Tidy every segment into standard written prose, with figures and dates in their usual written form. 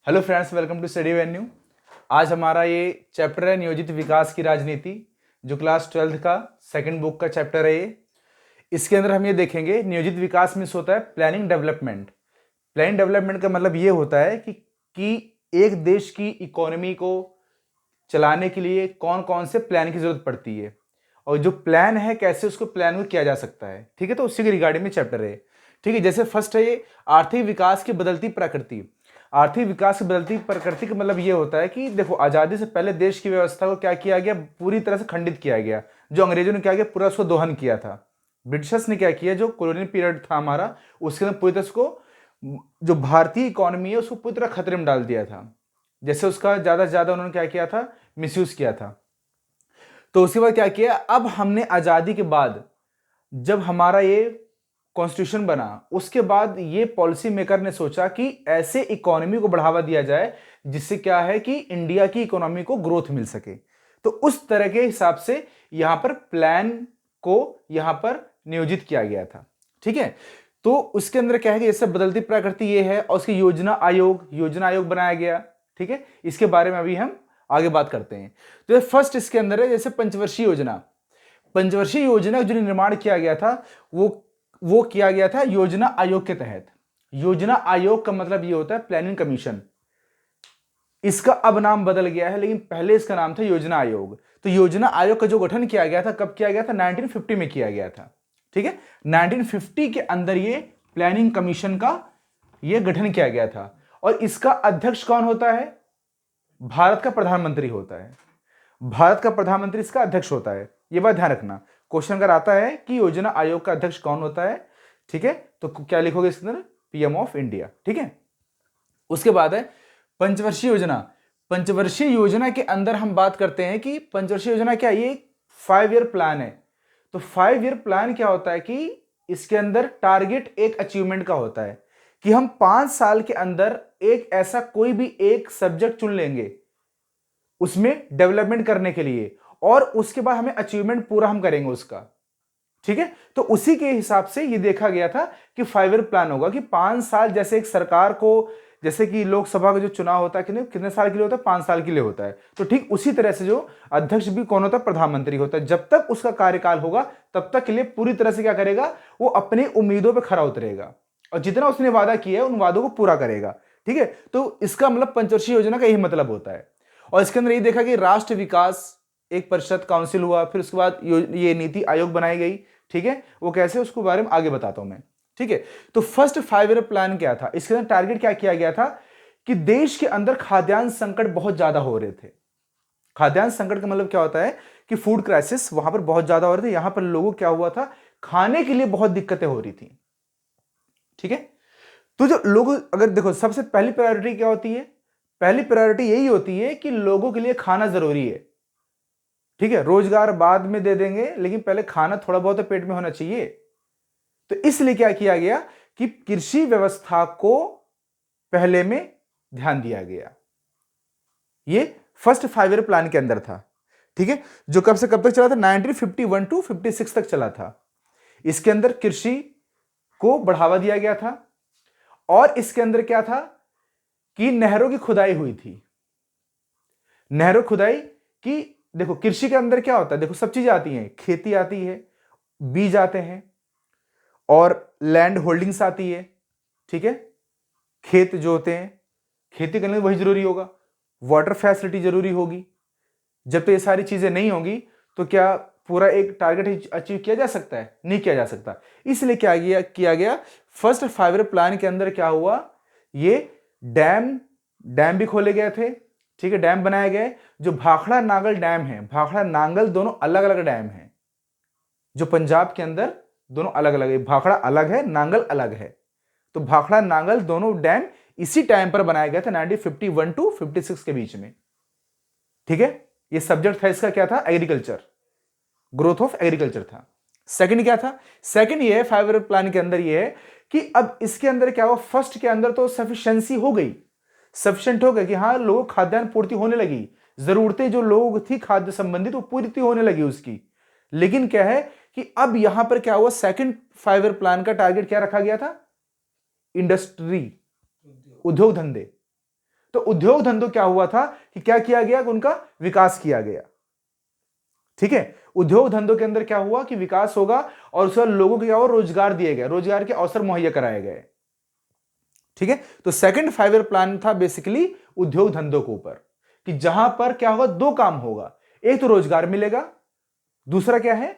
Hello friends, welcome to study venue. आज हमारा ये चैप्टर है नियोजित विकास की राजनीति, जो क्लास 12th का सेकंड बुक का चैप्टर है। ये इसके अंदर हम ये देखेंगे नियोजित विकास में होता है प्लानिंग डेवलपमेंट। प्लानिंग डेवलपमेंट का मतलब ये होता है कि एक देश की इकोनॉमी को चलाने के लिए कौन कौन से प्लान की जरूरत पड़ती है और जो प्लान है कैसे उसको प्लान को किया जा सकता है। ठीक है, तो उसी के रिगार्डिंग में चैप्टर है। ठीक है, जैसे फर्स्ट है ये आर्थिक विकास की बदलती प्रकृति। आर्थिक विकास की बदलती प्रकृति का मतलब ये होता है कि देखो, आजादी से पहले देश की व्यवस्था को क्या किया गया, पूरी तरह से खंडित किया गया। जो अंग्रेजों ने क्या किया, पूरा उसको दोहन किया था। ब्रिटिशर्स ने क्या किया, जो कॉलोनियल पीरियड था हमारा, उसके अंदर पूरी तरह उसको, जो भारतीय इकोनॉमी है उसको पूरी तरह खतरे में डाल दिया था। जैसे उसका ज्यादा से ज्यादा उन्होंने क्या किया था, मिसयूज किया था। तो उसके बाद क्या किया, अब हमने आजादी के बाद जब हमारा ये कॉन्स्टिट्यूशन बना, उसके बाद ये पॉलिसी मेकर ने सोचा कि ऐसे इकोनॉमी को बढ़ावा दिया जाए जिससे क्या है कि इंडिया की इकोनॉमी को ग्रोथ मिल सके। तो उस तरह के हिसाब से यहां पर प्लान को यहां पर नियोजित किया गया था। ठीक है, तो उसके अंदर क्या है कि जैसे बदलती प्रकृति ये है और उसकी योजना आयोग बनाया गया। ठीक है, इसके बारे में अभी हम आगे बात करते हैं। तो फर्स्ट इसके अंदर है जैसे पंचवर्षीय योजना। पंचवर्षीय योजना जो निर्माण किया गया था वो किया गया था योजना आयोग के तहत। योजना आयोग का मतलब ये होता है प्लानिंग कमीशन। इसका अब नाम बदल गया है, लेकिन पहले इसका नाम था योजना आयोग। तो योजना आयोग का जो गठन किया गया था, कब किया गया था, 1950 में किया गया था। ठीक है, 1950 के अंदर ये प्लानिंग कमीशन का ये गठन किया गया था। और इसका अध्यक्ष कौन होता है, भारत का प्रधानमंत्री होता है। भारत का प्रधानमंत्री इसका अध्यक्ष होता है, यह बात ध्यान रखना। क्वेश्चन अगर आता है कि योजना आयोग का अध्यक्ष कौन होता है, ठीक है, तो क्या लिखोगे इसके अंदर, पीएम ऑफ इंडिया। ठीक है, उसके बाद है पंचवर्षीय योजना। पंचवर्षीय योजना के अंदर हम बात करते हैं कि पंचवर्षीय योजना क्या, ये 5 ईयर प्लान है। तो 5 ईयर प्लान क्या होता है कि इसके अंदर टारगेट एक अचीवमेंट का होता है कि हम 5 साल के अंदर एक ऐसा कोई भी एक सब्जेक्ट चुन लेंगे उसमें डेवलपमेंट करने के लिए, और उसके बाद हमें अचीवमेंट पूरा हम करेंगे उसका। ठीक है, तो उसी के हिसाब से ये देखा गया था कि 5 ईयर प्लान होगा कि 5 साल, जैसे एक सरकार को, जैसे कि लोकसभा का जो चुनाव होता है कितने साल के लिए होता है, 5 साल के लिए होता है। तो ठीक उसी तरह से जो अध्यक्ष भी कौन होता है, प्रधानमंत्री होता है। जब तक उसका कार्यकाल होगा तब तक के लिए पूरी तरह से क्या करेगा, वो अपनी उम्मीदों पर खरा उतरेगा और जितना उसने वादा किया है उन वादों को पूरा करेगा। ठीक है, तो इसका मतलब पंचवर्षीय योजना का यही मतलब होता है। और इसके अंदर ये देखा कि राष्ट्र विकास एक परिषद काउंसिल हुआ, फिर उसके बाद ये नीति आयोग बनाई गई। ठीक है, वो कैसे, उसको बारे में आगे बताता हूं मैं। ठीक है, तो फर्स्ट 5 ईयर प्लान क्या था, इसके अंदर टारगेट क्या किया गया था कि देश के अंदर खाद्यान्न संकट बहुत ज्यादा हो रहे थे। खाद्यान्न संकट का मतलब क्या होता है कि फूड क्राइसिस वहां पर बहुत ज्यादा हो रहे थे। यहां पर लोगों को क्या हुआ था, खाने के लिए बहुत दिक्कतें हो रही थी। ठीक है, तो जो लोग, अगर देखो, सबसे पहली प्रायोरिटी क्या होती है, पहली प्रायोरिटी यही होती है कि लोगों के लिए खाना जरूरी है। ठीक है, रोजगार बाद में दे देंगे, लेकिन पहले खाना थोड़ा बहुत तो पेट में होना चाहिए। तो इसलिए क्या किया गया कि कृषि व्यवस्था को पहले में ध्यान दिया गया। ये फर्स्ट 5 ईयर प्लान के अंदर था। ठीक है, जो कब से कब तक चला था, 1951 टू 56 तक चला था। इसके अंदर कृषि को बढ़ावा दिया गया था और इसके अंदर क्या था कि नहरों की खुदाई हुई थी। नहरों खुदाई की, देखो कृषि के अंदर क्या होता है, देखो सब चीजें आती हैं, खेती आती है, बीज आते हैं और लैंड होल्डिंग्स आती है। ठीक है, खेत जो होते हैं, खेती करने में वही जरूरी होगा, वाटर फैसिलिटी जरूरी होगी। जब तो ये सारी चीजें नहीं होंगी तो क्या पूरा एक टारगेट अचीव किया जा सकता है, नहीं किया जा सकता। इसलिए क्या किया गया फर्स्ट 5 ईयर प्लान के अंदर क्या हुआ, ये डैम भी खोले गए थे। ठीक है, डैम बनाए गए। जो भाखड़ा नांगल डैम है, भाखड़ा नांगल दोनों अलग अलग डैम हैं, जो पंजाब के अंदर दोनों अलग अलग है। भाखड़ा अलग है, नांगल अलग है। तो भाखड़ा नांगल दोनों डैम इसी टाइम पर बनाया गया था, 1951 टू 56 के बीच में। ठीक है, ये सब्जेक्ट था इसका, क्या था, एग्रीकल्चर, ग्रोथ ऑफ एग्रीकल्चर था। सेकंड क्या था, सेकंड ये 5 ईयर प्लान के अंदर ये है कि अब इसके अंदर क्या हुआ, फर्स्ट के अंदर तो सफिशिएंसी हो गई, सफिशिएंट हो गया कि हाँ लोगों को खाद्यान्न पूर्ति होने लगी, जरूरतें जो लोग थी खाद्य संबंधित वो पूर्ति होने लगी उसकी। लेकिन क्या है कि अब यहां पर क्या हुआ, सेकंड 5 ईयर प्लान का टारगेट क्या रखा गया था, इंडस्ट्री, उद्योग धंधे। तो उद्योग धंधों क्या हुआ था कि क्या किया गया, उनका विकास किया गया। ठीक है, उद्योग धंधों के अंदर क्या हुआ कि विकास होगा और उसके बाद लोगों को क्या हुआ, रोजगार दिए गए, रोजगार के अवसर मुहैया कराए गए। ठीक है, तो सेकंड 5 ईयर प्लान था बेसिकली उद्योग धंधों के ऊपर कि जहां पर क्या होगा, दो काम होगा, एक तो रोजगार मिलेगा, दूसरा क्या है,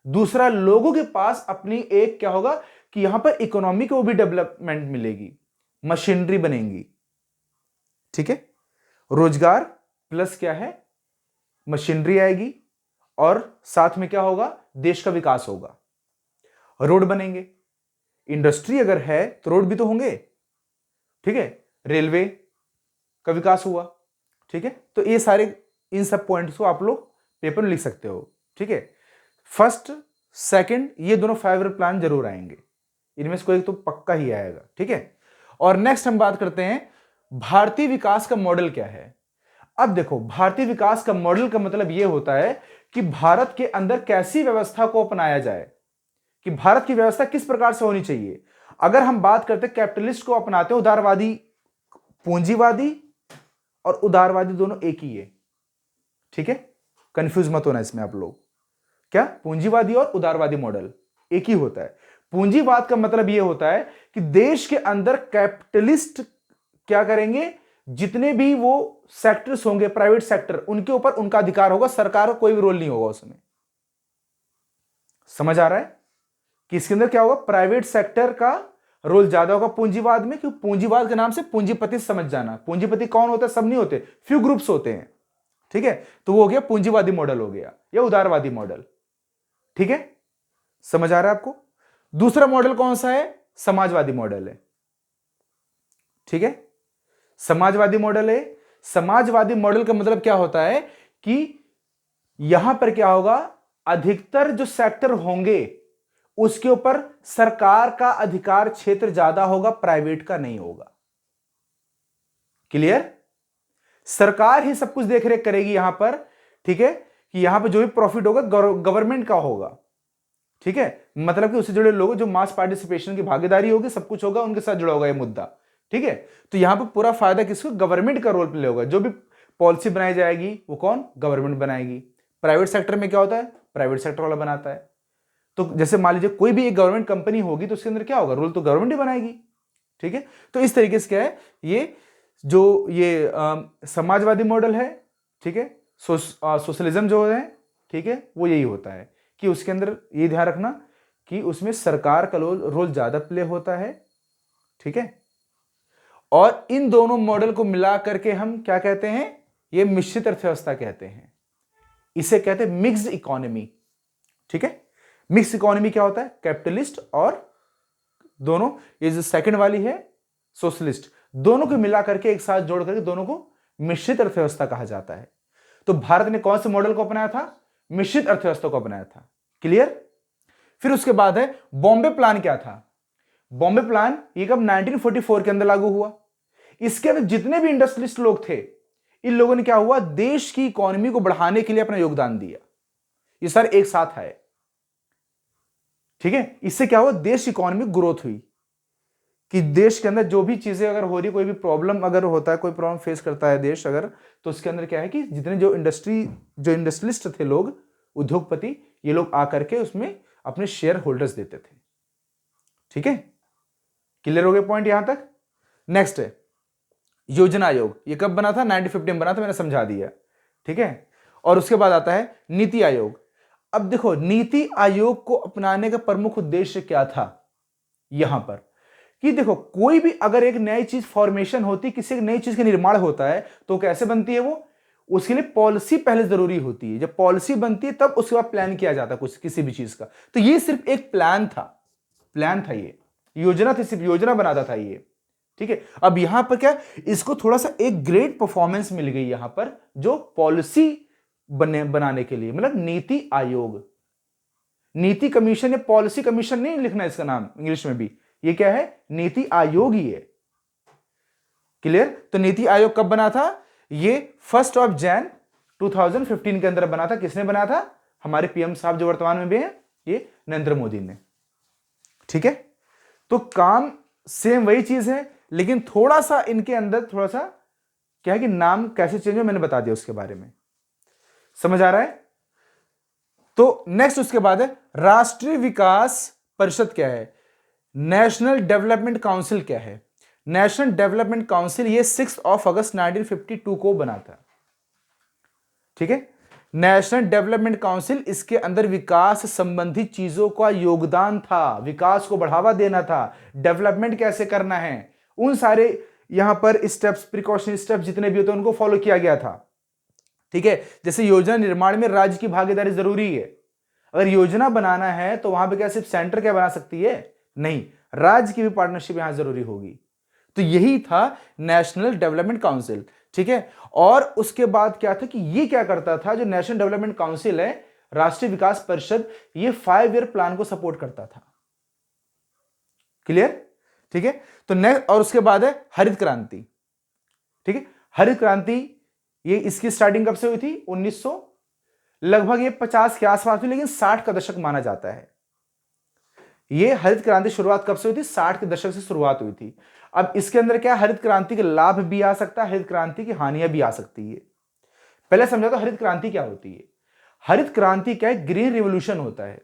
दूसरा लोगों के पास अपनी एक क्या होगा कि यहां पर इकोनॉमी को भी डेवलपमेंट मिलेगी, मशीनरी बनेंगी। ठीक है, रोजगार प्लस क्या है, मशीनरी आएगी और साथ में क्या होगा, देश का विकास होगा, रोड बनेंगे, इंडस्ट्री अगर है तो रोड भी तो होंगे। ठीक है, रेलवे का विकास हुआ। ठीक है, तो ये सारे इन सब पॉइंट्स को आप लोग पेपर में लिख सकते हो। ठीक है, फर्स्ट सेकंड ये दोनों 5 ईयर प्लान जरूर आएंगे, इनमें से कोई तो पक्का ही आएगा। ठीक है, और नेक्स्ट हम बात करते हैं भारतीय विकास का मॉडल क्या है। अब देखो, भारतीय विकास का मॉडल का मतलब यह होता है कि भारत के अंदर कैसी व्यवस्था को अपनाया जाए, कि भारत की व्यवस्था किस प्रकार से होनी चाहिए। अगर हम बात करते हैं कैपिटलिस्ट को अपनाते हैं, उदारवादी, पूंजीवादी और उदारवादी दोनों एक ही है। ठीक है, कंफ्यूज मत होना इसमें आप लोग, क्या पूंजीवादी और उदारवादी मॉडल एक ही होता है। पूंजीवाद का मतलब यह होता है कि देश के अंदर कैपिटलिस्ट क्या करेंगे, जितने भी वो सेक्टर्स होंगे, प्राइवेट सेक्टर, उनके ऊपर उनका अधिकार होगा, सरकार का कोई भी रोल नहीं होगा उसमें। समझ आ रहा है कि इसके अंदर क्या होगा, प्राइवेट सेक्टर का रोल ज्यादा होगा पूंजीवाद में, क्योंकि पूंजीवाद के नाम से पूंजीपति समझ जाना। पूंजीपति कौन होता है, सब नहीं होते, फ्यू ग्रुप्स होते हैं। ठीक है, तो वो हो गया पूंजीवादी मॉडल हो गया या उदारवादी मॉडल। ठीक है, समझ आ रहा है आपको। दूसरा मॉडल कौन सा है, समाजवादी मॉडल है। ठीक है, समाजवादी मॉडल है। समाजवादी मॉडल का मतलब क्या होता है कि यहां पर क्या होगा, अधिकतर जो सेक्टर होंगे उसके ऊपर सरकार का अधिकार क्षेत्र ज्यादा होगा, प्राइवेट का नहीं होगा। क्लियर, सरकार ही सब कुछ देख रेख करेगी यहां पर। ठीक है, कि यहां पर जो भी प्रॉफिट होगा गवर्नमेंट का होगा। ठीक है, मतलब कि उससे जुड़े लोग, जो मास पार्टिसिपेशन की भागीदारी होगी, सब कुछ होगा, उनके साथ जुड़ा होगा ये मुद्दा। ठीक है, तो यहां पर पूरा फायदा किसको, गवर्नमेंट का रोल प्ले होगा। जो भी पॉलिसी बनाई जाएगी वो कौन, गवर्नमेंट बनाएगी। प्राइवेट सेक्टर में क्या होता है, प्राइवेट सेक्टर वाला बनाता है। तो जैसे मान लीजिए कोई भी एक गवर्नमेंट कंपनी होगी तो उसके अंदर क्या होगा, रूल तो गवर्नमेंट ही बनाएगी। ठीक है, तो इस तरीके से क्या है, ये जो ये समाजवादी मॉडल है। ठीक है, सोशलिज्म जो है, ठीक है, वो यही होता है कि उसके अंदर ये ध्यान रखना कि उसमें सरकार का रोल ज्यादा प्ले होता है। ठीक है, और इन दोनों मॉडल को मिला करके हम क्या कहते हैं, ये मिश्रित अर्थव्यवस्था कहते हैं। इसे कहते हैं मिक्स्ड इकोनॉमी। ठीक है, मिक्स इकोनॉमी क्या होता है, कैपिटलिस्ट और दोनों, ये जो सेकंड वाली है सोशलिस्ट, दोनों को मिला करके एक साथ जोड़ करके दोनों को मिश्रित अर्थव्यवस्था कहा जाता है। तो भारत ने कौन से मॉडल को अपनाया था, मिश्रित अर्थव्यवस्था को अपनाया था। क्लियर। फिर उसके बाद है बॉम्बे प्लान। क्या था बॉम्बे प्लान, ये कब 1944 के अंदर लागू हुआ। इसके अंदर जितने भी इंडस्ट्रियलिस्ट लोग थे, इन लोगों ने क्या हुआ, देश की इकोनॉमी को बढ़ाने के लिए अपना योगदान दिया। ये सर एक साथ है। ठीक है, इससे क्या हुआ, देश इकोनॉमिक ग्रोथ हुई कि देश के अंदर जो भी चीजें अगर हो रही, कोई भी प्रॉब्लम अगर होता है, कोई प्रॉब्लम फेस करता है देश अगर, तो उसके अंदर क्या है कि जितने जो इंडस्ट्रियलिस्ट थे लोग, उद्योगपति, ये लोग आकर के उसमें अपने शेयर होल्डर्स देते थे। ठीक है, क्लियर हो गया पॉइंट यहां तक। नेक्स्ट है योजना आयोग। ये कब बना था, 1950 में बना था, मैंने समझा दिया। ठीक है, और उसके बाद आता है नीति आयोग। अब देखो, नीति आयोग को अपनाने का प्रमुख उद्देश्य क्या था यहां पर, कि देखो कोई भी अगर एक नई चीज फॉर्मेशन होती, किसी नई चीज का निर्माण होता है, तो कैसे बनती है वो, उसके लिए पॉलिसी पहले जरूरी होती है। जब पॉलिसी बनती है तब उसके बाद प्लान किया जाता है कुछ, किसी भी चीज का। तो ये सिर्फ एक प्लान था, ये योजना थी, सिर्फ योजना बनाता था ये। ठीक है, अब यहां पर क्या, इसको थोड़ा सा एक ग्रेट परफॉर्मेंस मिल गई यहां पर, जो पॉलिसी बनाने के लिए, मतलब नीति आयोग। नीति कमीशन या पॉलिसी कमीशन नहीं लिखना इसका नाम इंग्लिश में भी, ये क्या है, नीति आयोग ही है। क्लियर। तो नीति आयोग कब बना था, ये 1 जनवरी 2015 के अंदर बना था। किसने बनाया था, हमारे पीएम साहब जो वर्तमान में भी हैं, ये नरेंद्र मोदी ने। ठीक है, तो काम सेम वही चीज है, लेकिन थोड़ा सा इनके अंदर थोड़ा सा क्या है कि नाम कैसे चेंज हो मैंने बता दिया उसके बारे में, समझ आ रहा है। तो नेक्स्ट उसके बाद है राष्ट्रीय विकास परिषद क्या है, नेशनल डेवलपमेंट काउंसिल क्या है। नेशनल डेवलपमेंट काउंसिल ये 6 अगस्त 1952 को बना था, ठीक है। नेशनल डेवलपमेंट काउंसिल, इसके अंदर विकास संबंधी चीजों का योगदान था, विकास को बढ़ावा देना था, डेवलपमेंट कैसे करना है, उन सारे यहां पर स्टेप्स, प्रिकॉशनरी स्टेप्स जितने भी होते हैं उनको फॉलो किया गया था, ठीक है। जैसे योजना निर्माण में राज्य की भागीदारी जरूरी है। अगर योजना बनाना है तो वहां पे क्या सिर्फ सेंटर क्या बना सकती है, नहीं, राज्य की भी पार्टनरशिप यहां जरूरी होगी। तो यही था नेशनल डेवलपमेंट काउंसिल, ठीक है। और उसके बाद क्या था कि ये क्या करता था, जो नेशनल डेवलपमेंट काउंसिल है, राष्ट्रीय विकास परिषद, ये 5 ईयर प्लान को सपोर्ट करता था। क्लियर, ठीक है। तो नेक्स्ट, और उसके बाद है हरित क्रांति, ठीक है। हरित क्रांति ये इसकी स्टार्टिंग कब से हुई थी, 1900 लगभग ये 50 के आसपास हुई, लेकिन 60 का दशक माना जाता है। ये हरित क्रांति शुरुआत कब से हुई थी, 60 के दशक से शुरुआत हुई थी। अब इसके अंदर क्या, हरित क्रांति के लाभ भी आ सकता है, हरित क्रांति की हानियां भी आ सकती है। पहले समझा तो हरित क्रांति क्या होती है। हरित क्रांति क्या है, ग्रीन रिवोल्यूशन होता है,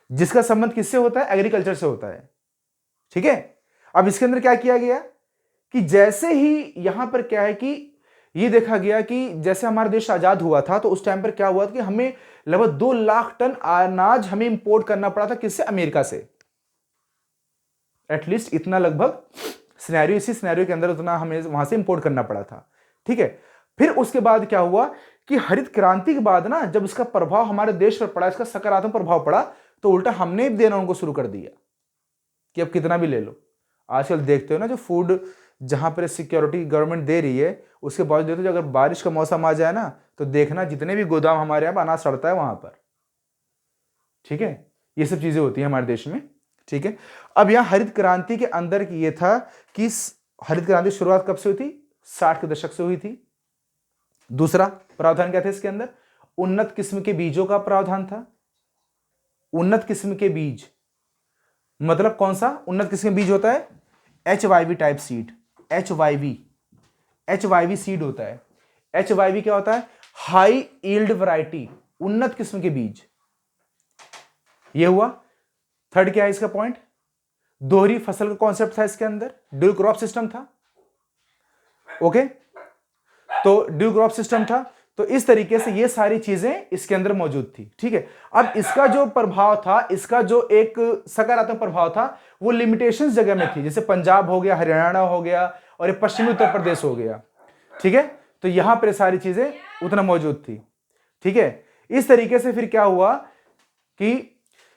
जिसका संबंध किससे होता है, एग्रीकल्चर से होता है, ठीक है। अब इसके अंदर क्या किया गया कि जैसे ही यहां पर क्या है कि ये देखा गया कि जैसे हमारा देश आजाद हुआ था तो उस टाइम पर क्या हुआ कि हमें लगभग 2 लाख टन अनाज हमें इंपोर्ट करना पड़ा था, किससे, अमेरिका से। एटलीस्ट इतना लगभग सिनेरियो, इसी सिनेरियो के अंदर उतना हमें वहां से इंपोर्ट करना पड़ा था, ठीक है। फिर उसके बाद क्या हुआ कि हरित क्रांति के बाद ना, जब इसका प्रभाव हमारे देश पर पड़ा, इसका सकारात्मक प्रभाव पड़ा, तो उल्टा हमने देना उनको शुरू कर दिया कि अब कितना भी ले लो। आजकल देखते हो ना, जो फूड जहां पर सिक्योरिटी गवर्नमेंट दे रही है, उसके बाद देखते हो, अगर बारिश का मौसम आ जाए ना, तो देखना जितने भी गोदाम हमारे यहाँ अनाज सड़ता है वहां पर, ठीक है। ये सब चीजें होती हैं हमारे देश में, ठीक है। अब यहां हरित क्रांति के अंदर ये था कि हरित क्रांति शुरुआत कब से हुई थी, 60 के दशक से हुई थी। दूसरा प्रावधान क्या था इसके अंदर, उन्नत किस्म के बीजों का प्रावधान था। उन्नत किस्म के बीज मतलब कौन सा उन्नत किस्म के बीज होता है, HYV type seed, HYV seed होता है। HYV क्या होता है, हाई यील्ड वैरायटी, उन्नत किस्म के बीज। ये हुआ। थर्ड क्या है इसका पॉइंट, दोहरी फसल का कॉन्सेप्ट था इसके अंदर, ड्यूल क्रॉप सिस्टम था, ओके। तो ड्यू क्रॉप सिस्टम था, तो इस तरीके से ये सारी चीजें इसके अंदर मौजूद थी, ठीक है। अब इसका जो प्रभाव था, इसका जो एक सकारात्मक प्रभाव था, वो लिमिटेशंस जगह में थी, जैसे पंजाब हो गया, हरियाणा हो गया, और ये पश्चिमी उत्तर प्रदेश हो गया, ठीक है। तो यहां पर सारी चीजें उतना मौजूद थी, ठीक है। इस तरीके से फिर क्या हुआ कि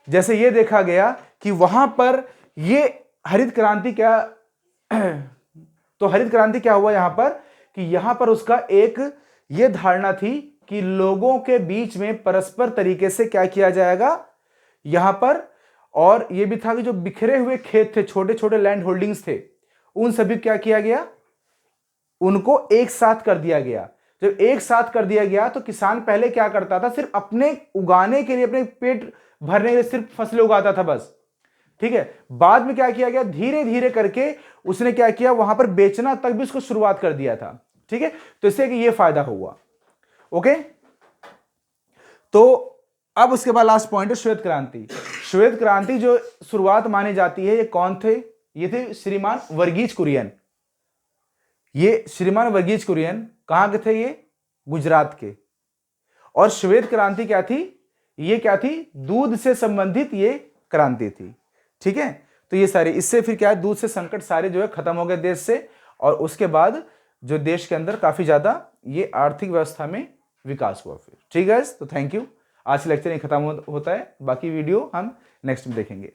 जैसे ये देखा गया कि वहां पर ये हरित क्रांति क्या तो हरित क्रांति क्या हुआ यहां पर कि यहां पर उसका एक ये धारणा थी कि लोगों के बीच में परस्पर तरीके से क्या किया जाएगा यहां पर, और यह भी था कि जो बिखरे हुए खेत थे, छोटे छोटे लैंड होल्डिंग्स थे, उन सभी क्या किया गया, उनको एक साथ कर दिया गया। जब एक साथ कर दिया गया तो किसान पहले क्या करता था, सिर्फ अपने उगाने के लिए, अपने पेट भरने के लिए सिर्फ फसलें उगाता था बस, ठीक है। बाद में क्या किया गया, धीरे धीरे करके उसने क्या किया, वहां पर बेचना तक भी उसको शुरुआत कर दिया था, ठीक है। तो इससे कि ये फायदा हुआ, ओके। तो अब उसके बाद लास्ट पॉइंट है श्वेत क्रांति। श्वेत क्रांति जो शुरुआत मानी जाती है, ये कौन थे, ये थे श्रीमान वर्गीज कुरियन। ये श्रीमान वर्गीज कुरियन कहां के थे, ये गुजरात के। और श्वेत क्रांति क्या थी, ये क्या थी, दूध से संबंधित ये क्रांति थी, ठीक है। तो ये सारे, इससे फिर क्या है, दूध से संकट सारे जो है खत्म हो गए देश से, और उसके बाद जो देश के अंदर काफी ज्यादा ये आर्थिक व्यवस्था में विकास हुआ फिर, ठीक है। तो थैंक यू, आज लेक्चर नहीं खत्म होता है, बाकी वीडियो हम नेक्स्ट में देखेंगे।